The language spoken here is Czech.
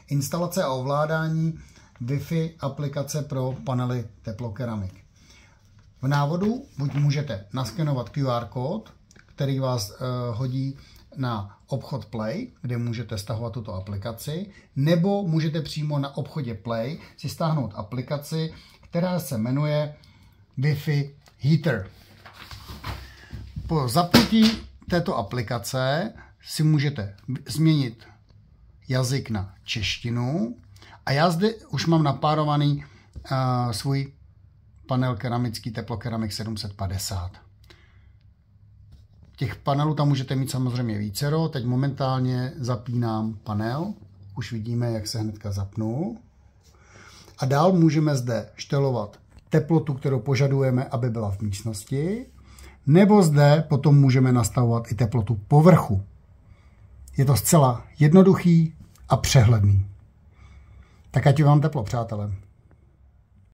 instalace a ovládání Wi-Fi aplikace pro panely Teplokeramik. V návodu buď můžete naskenovat QR kód, který vás hodí na obchod Play, kde můžete stahovat tuto aplikaci, nebo můžete přímo na obchodě Play si stáhnout aplikaci, která se jmenuje Wi-Fi Heater. Po zapnutí této aplikace si můžete změnit jazyk na češtinu a já zde už mám napárovaný svůj panel keramický Teplokeramik 750. Těch panelů tam můžete mít samozřejmě vícero. Teď momentálně zapínám panel. Už vidíme, jak se hnedka zapnul. A dál můžeme zde štelovat teplotu, kterou požadujeme, aby byla v místnosti. Nebo zde potom můžeme nastavovat i teplotu povrchu. Je to zcela jednoduchý a přehledný. Tak ať vám teplo, přátelé.